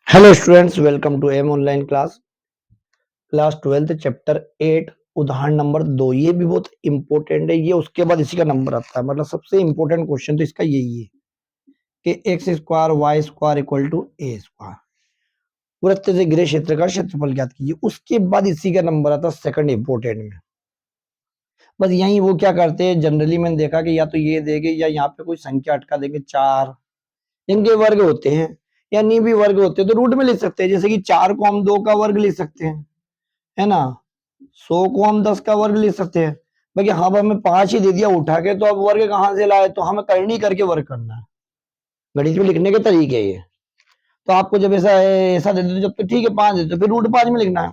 Hello students, welcome to M online class 12 chapter 8 उदाहरण number 2। ये भी बहुत इंपॉर्टेंट है। ये उसके बाद इसी का नंबर आता है, मतलब सबसे इंपॉर्टेंट क्वेश्चन तो इसका यही है कि X square Y square equal to A square, वृत्त से घिरे क्षेत्र का क्षेत्रफल ज्ञात कीजिए। उसके बाद इसी का नंबर आता है सेकंड इंपॉर्टेंट में। बस यही वो क्या करते हैं, जनरली मैंने देखा कि या तो ये देंगे या यहाँ पे कोई संख्या अटका देंगे, 4 इनके वर्ग होते हैं या नहीं भी वर्ग होते हैं तो रूट में लिख सकते हैं। जैसे कि 4 को हम 2 का वर्ग लिख सकते हैं, है ना। 100 को हम 10 का वर्ग लिख सकते हैं। बाकी हाँ, अब हमें 5 ही दे दिया उठा के, तो अब वर्ग कहाँ से लाए, तो हमें करनी करके वर्ग करना है। गणित में लिखने के तरीके ये। तो आपको जब ऐसा ऐसा दे दो, जब तो ठीक है 5 दे तो फिर रूट 5 में लिखना है,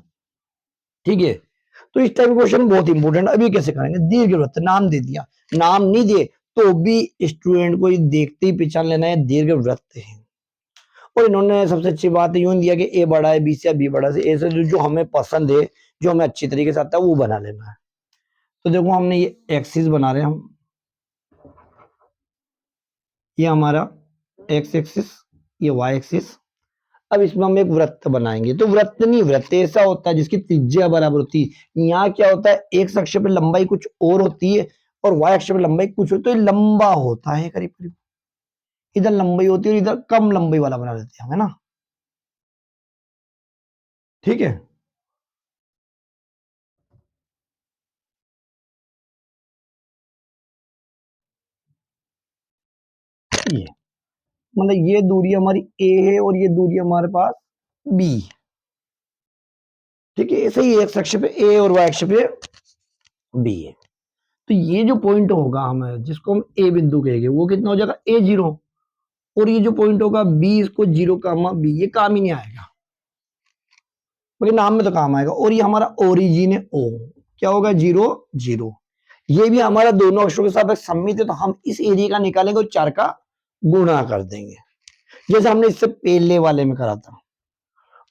ठीक है। तो इस टाइप क्वेश्चन बहुत इंपॉर्टेंट। अभी कैसे करेंगे, दीर्घवृत्त नाम दे दिया, नाम नहीं दिए तो भी स्टूडेंट को देखते ही पहचान लेना है दीर्घवृत्त है। और इन्होंने सबसे अच्छी बात यूं दिया कि ए बड़ा है बी से, बी बड़ा से, ए से, जो हमें पसंद है, जो हमें अच्छी तरीके से आता है वो बना लेना है। तो देखो हमने ये एक्सिस बना रहे हैं हम, ये हमारा एक्स एक्सिस, ये वाई एक्सिस। अब इसमें हम एक वृत्त बनाएंगे। तो वृत्त नहीं, वृत्त ऐसा होता है जिसकी त्रिज्या बराबर होती है। यहाँ क्या होता है, एक्स अक्ष पे लंबाई कुछ और होती है और वाई अक्ष पे लंबाई कुछ होती है, तो ये लंबा होता है करीब करीब। इधर लंबाई होती है और इधर कम लंबाई वाला बना देते हैं, है ना, ठीक है। ये मतलब ये दूरी हमारी ए है और ये दूरी हमारे पास बी, ठीक है। ऐसे ही एक्स अक्ष पे ए और वाई अक्ष पे बी है। तो ये जो पॉइंट होगा हमें, जिसको हम ए बिंदु कहेंगे, वो कितना हो जाएगा ए जीरो। और ये जो पॉइंट होगा बी, इसको जीरो कामा बी, ये काम ही नहीं आएगा, लेकिन नाम में तो काम आएगा। और ये हमारा ओरिजिन है ओ, क्या होगा जीरो जीरो। ये भी हमारा दोनों अक्षरों के साथ सम्मित है, तो हम इस एरिया का निकालेंगे और 4 का गुणा कर देंगे, जैसे हमने इससे पहले वाले में करा था।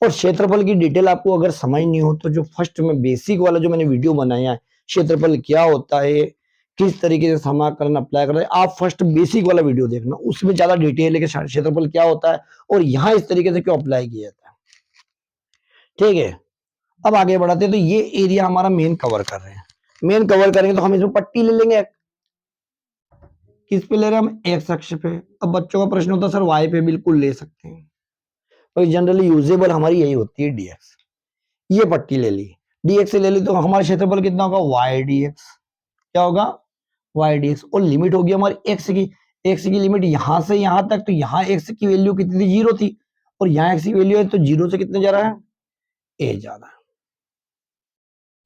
और क्षेत्रफल की डिटेल आपको अगर समझ नहीं हो तो जो फर्स्ट में बेसिक वाला जो मैंने वीडियो बनाया है, क्षेत्रफल क्या होता है, किस तरीके से समाकलन अप्लाई करना है, आप फर्स्ट बेसिक वाला वीडियो देखना, उसमें ज्यादा डिटेल है कि क्षेत्रफल क्या होता है और यहाँ इस तरीके से क्यों अप्लाई किया जाता है, ठीक है। अब आगे बढ़ाते हैं। तो ये एरिया हमारा मेन कवर कर रहे हैं। मेन कवर करेंगे तो हम इसमें पट्टी ले लेंगे। किस पे ले रहे हैं हम, एक्स अक्ष पे। अब बच्चों का प्रश्न होता है सर वाई पे, बिल्कुल ले सकते हैं, और जनरली यूजेबल हमारी यही होती है डीएक्स। ये पट्टी ले ली, डीएक्स ले ली, तो हमारा क्षेत्रफल कितना होगा वाई डीएक्स, क्या होगा वाई डीएक्स। और लिमिट होगी हमारी एक्स की, एक्स की लिमिट यहां से यहां तक, तो यहाँ एक्स की वैल्यू कितनी थी, जीरो थी, और यहाँ एक्स की वैल्यू है तो जीरो से कितने जा रहा है, ए जा रहा है,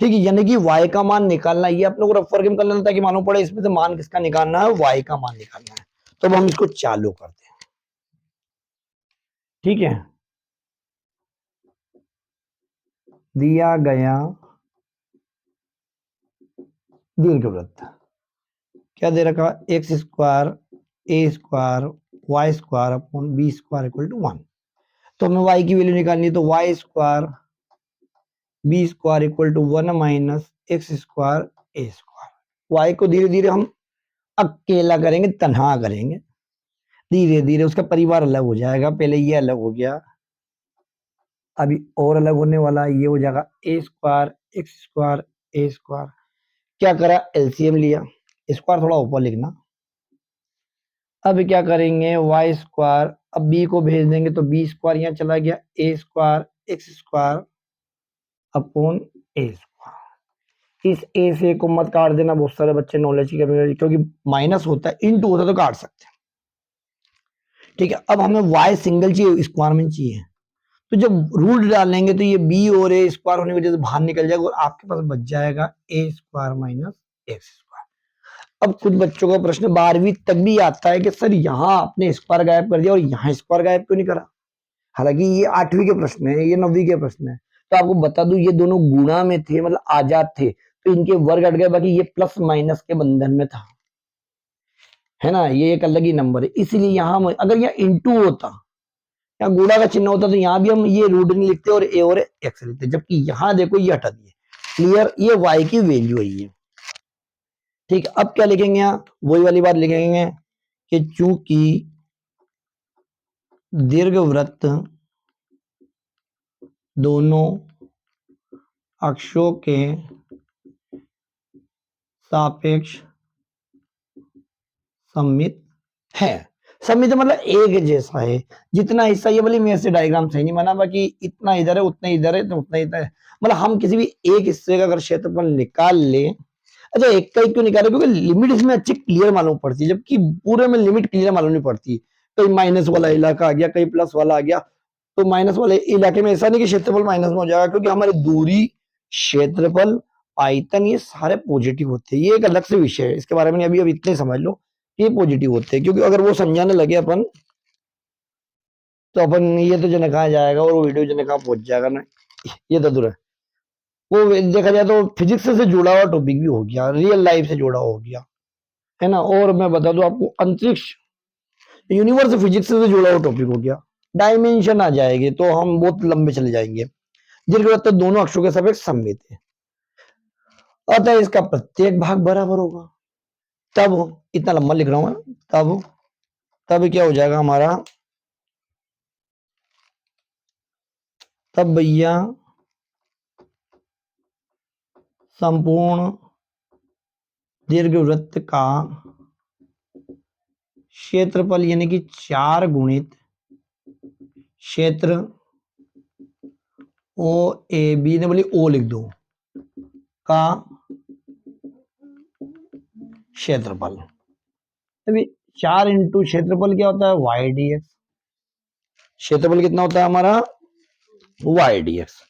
ठीक है। यानी कि y का मान निकालना, ये अपने को रफ वर्क में कर लेना ताकि मालूम पड़े इसमें से मान किसका निकालना है, y का मान निकालना है। तो अब हम इसको चालू करते हैं, ठीक है। दिया गया दीर्घवृत्त क्या दे रखा, X square A square Y square upon B square equal to 1। तो हमें y की वैल्यू निकालनी है, तो Y square B square equal to 1 minus X square A square. y को धीरे धीरे हम अकेला करेंगे, तन्हा करेंगे, धीरे धीरे उसका परिवार अलग हो जाएगा। पहले ये अलग हो गया, अभी और अलग होने वाला, ये हो जाएगा ए square X square A square. क्या करा, एलसीएम लिया, स्क्वायर थोड़ा ऊपर लिखना। अब क्या करेंगे, वाई स्क्वायर, अब बी को भेज देंगे तो बी स्क्वायर यहाँ चला गया, ए स्क्वायर एक्स स्क्वायर अपॉन ए स्क्वायर। इस ए से को मत काट देना, बहुत सारे बच्चे नॉलेज की कमी, क्योंकि माइनस होता है, इनटू होता है तो काट सकते हैं, ठीक है। अब हमें वाई सिंगल चाहिए, स्क्वायर में चाहिए, तो जब रूट डालेंगे तो ये बी और ए स्क्वायर होने की वजह से बाहर निकल जाएगा और आपके पास बच जाएगा ए स्क्वायर माइनस एक्स स्क्वायर। अब कुछ बच्चों का प्रश्न 12वीं तक भी आता है कि सर यहाँ आपने स्क्वायर गायब कर दिया और यहाँ स्क्वायर गायब क्यों नहीं करा। हालांकि ये 8वीं के प्रश्न है, ये 9वीं के प्रश्न है। तो आपको बता दूं ये दोनों गुणा में थे, मतलब आजाद थे, तो इनके वर्ग हट गए, बाकी ये प्लस माइनस के बंधन में था, है ना। ये एक अलग ही नंबर है, इसलिए यहाँ अगर यहाँ इंटू होता या गुणा का चिन्ह होता तो यहाँ भी हम ये रूट नहीं लिखते और ए और एक्स लिखते, जबकि यहाँ देखो ये हटा दिए। क्लियर, ये वाई की वैल्यू है ये, ठीक। अब क्या लिखेंगे, यहाँ वही वाली बात लिखेंगे कि चूंकि दीर्घवृत्त दोनों अक्षों के सापेक्ष सममित है। सममित मतलब एक जैसा है, जितना हिस्सा ये वाली मेरे से डायग्राम सही नहीं बना, बाकी इतना इधर है उतना इधर है तो उतना इधर है, मतलब हम किसी भी एक हिस्से का अगर क्षेत्रफल निकाल ले, अच्छा एक का क्यों निकाले, क्योंकि लिमिट इसमें अच्छी क्लियर मालूम पड़ती है, जबकि पूरे में लिमिट क्लियर मालूम नहीं पड़ती। कहीं माइनस वाला इलाका आ गया, कहीं प्लस वाला आ गया, तो माइनस वाले इलाके में ऐसा नहीं कि क्षेत्रफल माइनस में हो जाएगा, क्योंकि हमारी दूरी, क्षेत्रफल, आयतन ये सारे पॉजिटिव होते हैं। ये एक अलग से विषय है, इसके बारे में अभी इतने समझ लो, ये पॉजिटिव होते हैं, क्योंकि अगर वो समझाने लगे अपन तो अपन ये तो जने कहा जाएगा और वो वीडियो जने कहा पहुंच जाएगा ना, ये तो दूर है। वो देखा जाए तो फिजिक्स से जुड़ा हुआ टॉपिक भी हो गया, रियल लाइफ से जुड़ा हो गया, है ना। और मैं बता दूं आपको, अंतरिक्ष, यूनिवर्स फिजिक्स से जुड़ा हुआ टॉपिक हो गया। डायमेंशन आ जाएंगे तो हम बहुत लंबे चले जाएंगे। दीर्घवृत्त दोनों अक्षों के सापेक्ष सममित है, अतः इसका प्रत्येक भाग बराबर होगा। तब इतना लंबा लिख रहा हूं मैं, तब क्या हो जाएगा हमारा, तब भैया संपूर्ण दीर्घवृत्त का क्षेत्रफल यानी कि 4 गुणित क्षेत्र ओ ए बी ने बोली ओ लिख दो का क्षेत्रफल। अभी 4 इंटू क्षेत्रफल क्या होता है, वाई डी एक्स। क्षेत्रफल कितना होता है हमारा, वाई डी एक्स।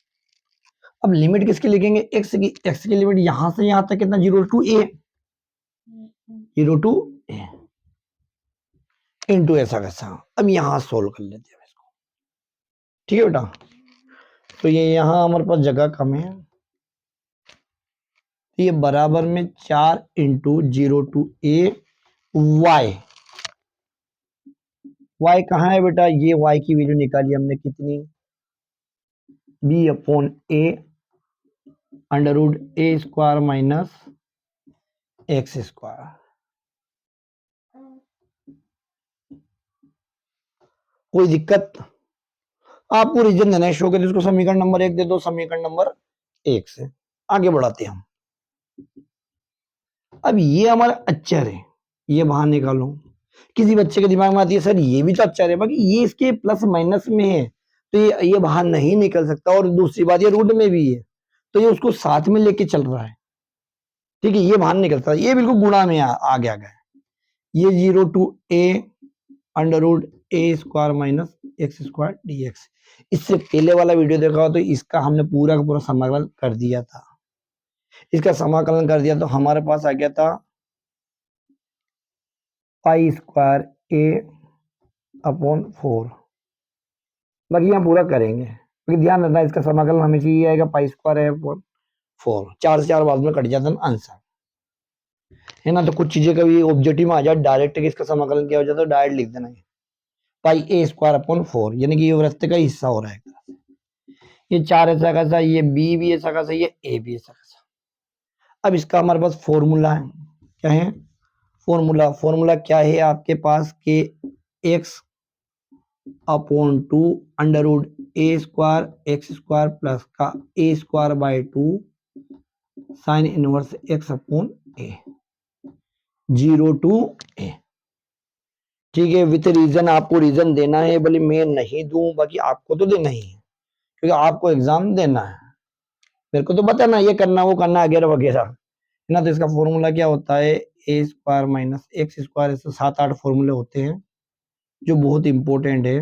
अब लिमिट किसकी लिखेंगे, एक्स की। एक्स की लिमिट यहां से यहां तक कितना, 0 to A, 0 to A into ऐसा कैसा। अब यहां सोल्व कर लेते हैं इसको, ठीक है बेटा। तो ये यहां हमारे पास जगह कम है, तो ये बराबर में 4 into 0 to A Y. Y कहाँ है बेटा, ये वाई की वैल्यू निकाली हमने कितनी, B upon A under root A square minus X square. कोई दिक्कत, आपको रीजन देना है शो के, इसको समीकरण नंबर 1 दे दो, समीकरण नंबर 1 से आगे बढ़ाते हैं हम। अब ये हमारा अक्षर है, ये बाहर निकालो। किसी बच्चे के दिमाग में आती है सर ये भी तो अक्षर है, बाकी ये इसके प्लस माइनस में है, तो ये बाहर नहीं निकल सकता। और दूसरी बात ये रूट में भी है, तो ये उसको साथ में लेके चल रहा है, ठीक है, ये बाहर निकलता है, ये बिल्कुल गुणा में आ गया है। ये 0 to A under root A square minus X square D X. इससे पहले वाला वीडियो देखा हो तो इसका हमने पूरा का पूरा समाकलन कर दिया था। इसका समाकलन कर दिया तो हमारे पास आ गया था पाई स्क्वायर ए अपॉन 4। बाकी यहाँ पूरा करेंगे, क्योंकि ध्यान रखना इसका समाकलन हमेशा ये आएगा पाई स्क्वायर ए अपॉन 4। 4 से 4 बाद में कट जाता है आंसर, है ना। तो कुछ चीजें कभी ऑब्जेक्टिव में आ जाए डायरेक्ट इसका समाकलन क्या हो जाता है, डायरेक्ट लिख देना है पाई ए स्क्वायर अपॉन 4, यानी कि ये वृत्त का हिस्सा हो रहा है। ये 4 ऐसा कैसा, ये बी भी ऐसा कैसा, ये ए भी ऐसा कैसा। अब इसका हमारे पास फॉर्मूला है, क्या है फॉर्मूला क्या है आपके पास, के X upon 2 under root A square X square plus का A square by 2 sine inverse X upon A, 0 to A. ठीक है, विथ रीजन, आपको रीजन देना है, भले मैं नहीं दूं, बाकी आपको तो देना ही है, क्योंकि आपको एग्जाम देना है। मेरे को तो पता ना ये करना वो करना वगैरह वगैरह, है ना। तो इसका फॉर्मूला क्या होता है, ए स्क्वायर माइनस एक्स स्क्वायर, ऐसे 7-8 फॉर्मूले होते हैं जो बहुत इंपॉर्टेंट है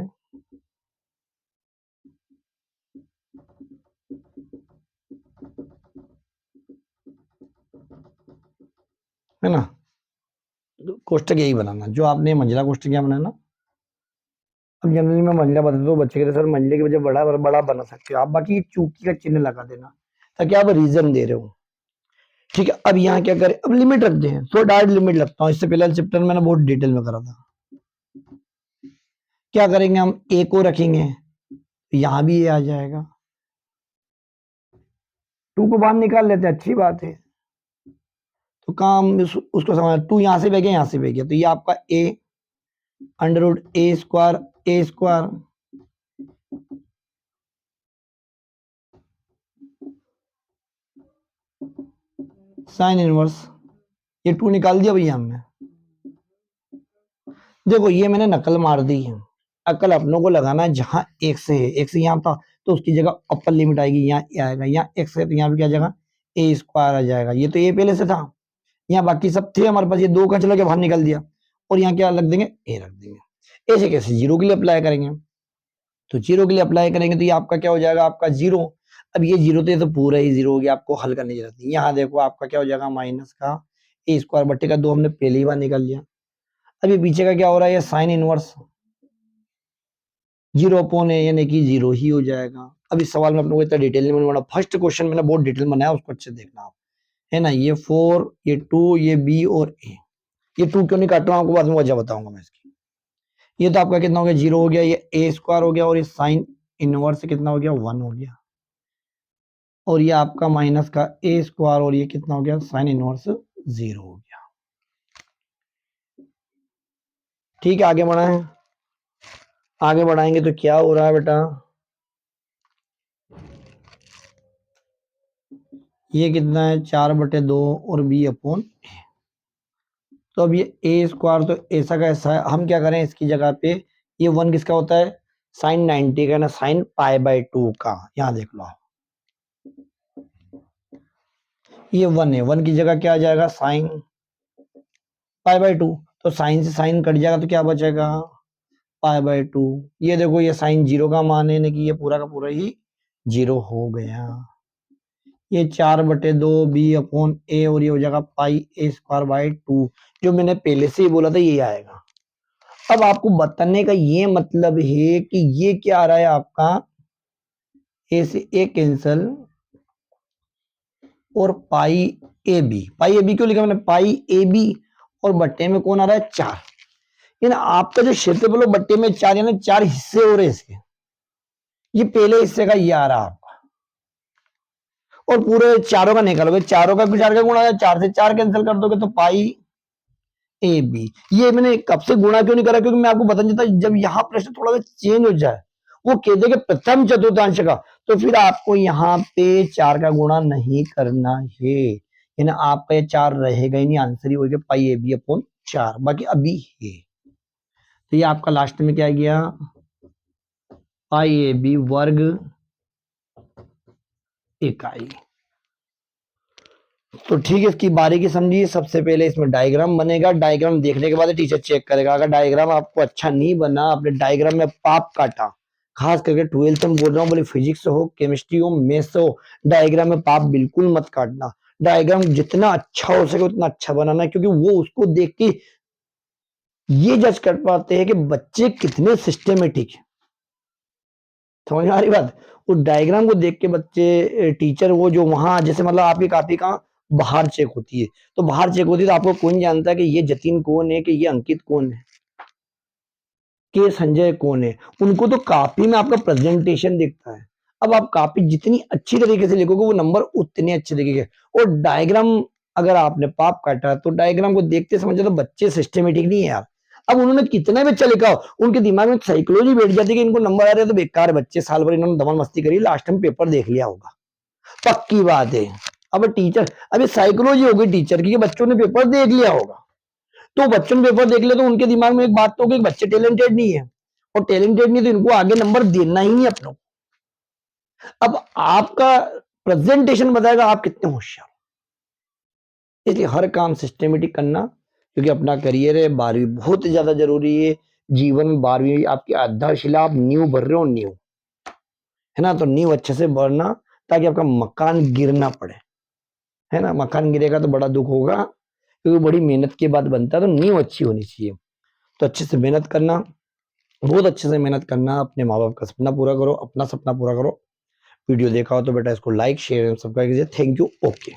ना। तो कोष्टक यही बनाना जो आपने मंजिला कोष्टक क्या बनाना। अब जनरली मैं मंजिला बता दो बच्चे के, सर मंजिले की वजह बड़ा बड़ा बना सकते हो आप, बाकी चूकी का चिन्ह लगा देना ताकि आप रीजन दे रहे हो। ठीक है, अब यहाँ क्या करें, अब लिमिट रखते हैं, तो डायरेक्ट लिमिट लगता हूँ। इससे पहले चैप्टर मैंने बहुत डिटेल में करा था। क्या करेंगे हम, ए को रखेंगे, यहां भी ये आ जाएगा, 2 को बाहर निकाल लेते हैं, अच्छी बात है। तो काम उसको समझ, 2 यहां से बह गया, यहां से बह गया, तो ये आपका ए under root A square sine inverse, ये 2 निकाल दिया भैया हमने। देखो ये मैंने नकल मार दी है, अकल अपनों को लगाना है जहां एक से है, एक से यहाँ था तो उसकी जगह अपर लिमिट आएगी, यहाँ आएगा, यहाँ एक्स है तो यहाँ पे क्या जाएगा ए स्क्वायर आ जाएगा। ये तो ए पहले से था, यहाँ बाकी सब थे हमारे पास, ये 2 का चला गया बाहर निकल दिया, और यहाँ क्या रख देंगे ए रख देंगे। ऐसे कैसे जीरो के लिए अप्लाई करेंगे, तो जीरो के लिए अप्लाई करेंगे तो ये आपका क्या हो जाएगा, आपका जीरो। अब ये जीरो तो पूरा ही जीरो हो गया, आपको हल करने की जरूरत नहीं। यहाँ देखो आपका क्या हो जाएगा माइनस का ए स्क्वायर बट्टे का 2 हमने पहले ही बार निकाल लिया। अब ये पीछे का क्या हो रहा है, ये साइन इनवर्स 0 है यानी कि जीरो ही हो जाएगा। अब इस सवाल में अपने को इतना डिटेल नहीं बनाना, फर्स्ट क्वेश्चन मैंने बहुत डिटेल बनाया, उसको अच्छे देखना आप, है ना। ये 4, ये 2, ये बी और ए, ये 2 क्यों नहीं काट रहा हूँ आपको बाद में वजह बताऊंगा मैं इसकी। ये तो आपका कितना हो गया, जीरो हो गया, ये ए स्क्वायर हो गया, और ये साइन इनवर्स कितना हो गया, 1 हो गया, और ये आपका माइनस का ए स्क्वायर, और ये कितना हो गया, साइन इनवर्स 0 हो गया। ठीक है, आगे बढ़ाएं, आगे बढ़ाएंगे तो क्या हो रहा है बेटा, ये कितना है 4/2 और बी अपॉन, तो अब ये ए स्क्वायर तो ऐसा का ऐसा है, हम क्या करें इसकी जगह पे, ये 1 किसका होता है, साइन 90 का ना, साइन π/2 का, यहाँ देख लो ये 1 है, 1 की जगह क्या आ जाएगा, साइन π/2, तो साइन से साइन कट जाएगा तो क्या बचेगा π/2। ये देखो ये साइन 0 का मान है, कि ये पूरा का पूरा ही 0 हो गया। ये 4/2 बी अपॉन ए, और ये हो जाएगा πa²/2, जो मैंने पहले से ही बोला था ये आएगा। अब आपको बताने का ये मतलब है कि ये क्या आ रहा है आपका, ए से ए कैंसल, और पाई ए बी क्यों लिखा मैंने, πa/b, और बट्टे में कौन आ रहा है 4, यानी आपका जो क्षेत्रफल बट्टे में 4, यानी 4 हिस्से हो रहे इसके, ये पहले हिस्से का ये आ रहा आपका, और पूरे चारों का निकालोगे, चारों का 4 का गुणा है, 4 से 4 कैंसिल कर दोगे तो πa/b। ये मैंने कब से गुणा क्यों नहीं करा, क्योंकि मैं आपको बताना चाहता, जब यहाँ प्रश्न थोड़ा सा चेंज हो जाए, वो कहते कि प्रथम चतुर्थांश का, तो फिर आपको यहाँ पे 4 का गुणा नहीं करना है, यानी आपका ये 4 रहेगा ही नहीं, आंसर ही हो गया πa/b अपॉन 4, बाकी अभी है। तो ये आपका लास्ट में क्या गया, πa/b वर्ग इकाई। तो ठीक है, इसकी बारीकी समझिए। सबसे पहले इसमें डायग्राम बनेगा, डायग्राम देखने के बाद टीचर चेक करेगा, अगर डायग्राम आपको अच्छा नहीं बना, आपने डायग्राम में पाप काटा, खास करके 12th में बोल रहा हूँ, बोले फिजिक्स हो, केमिस्ट्री हो, मैथ्स हो, डायग्राम में पाप बिल्कुल मत काटना। डायग्राम जितना अच्छा हो सके उतना अच्छा बनाना, क्योंकि वो उसको देख के ये जज कर पाते हैं कि बच्चे कितने सिस्टमेटिक है। समझ में आ रही बात, उस डायग्राम को देख के बच्चे, टीचर वो जो वहां, जैसे मतलब आपकी कॉपी कहाँ बाहर चेक होती है, तो बाहर चेक होती है तो आपको कौन जानता है कि ये जतिन कौन है, कि ये अंकित कौन है, कि संजय कौन है, उनको तो कॉपी में आपका प्रेजेंटेशन दिखता है। अब आप कॉपी जितनी अच्छी तरीके से लिखोगे वो नंबर उतने अच्छे दिखेंगे। और डायग्राम अगर आपने पाप काटा तो डायग्राम को देखते समझो तो बच्चे सिस्टमेटिक नहीं है यार। अब उन्होंने कितना भी अच्छा लिखा हो, उनके दिमाग में साइकोलॉजी बैठ जाती है कि इनको नंबर आ रहे हैं तो बेकार बच्चे, साल भर इन्होंने धमाल मस्ती करी, लास्ट में पेपर देख लिया होगा, पक्की बात है। अब टीचर, अभी साइकोलॉजी होगी टीचर की कि बच्चों ने पेपर देख लिया होगा, तो बच्चों ने पेपर देख लिया तो उनके दिमाग में एक बात तो होगी कि बच्चे टैलेंटेड नहीं है, और टैलेंटेड नहीं तो इनको आगे नंबर देना ही नहीं अपनों। अब आपका प्रेजेंटेशन बताएगा आप कितने होशियार, इसलिए हर काम सिस्टमेटिक करना, क्योंकि अपना करियर है, 12वीं बहुत ज्यादा जरूरी है जीवन में। 12वीं आपकी आधारशिला, आप नींव भर रहे हो, नींव है ना, तो नींव अच्छे से भरना ताकि आपका मकान गिर ना पड़े, है ना। मकान गिरेगा तो बड़ा दुख होगा, क्योंकि बड़ी मेहनत के बाद बनता है, तो नींव अच्छी होनी चाहिए। तो अच्छे से मेहनत करना, बहुत अच्छे से मेहनत करना, अपने माँ बाप का सपना पूरा करो, अपना सपना पूरा करो। वीडियो देखा हो तो बेटा इसको लाइक शेयर सब्सक्राइब कीजिए। Thank you. ओके।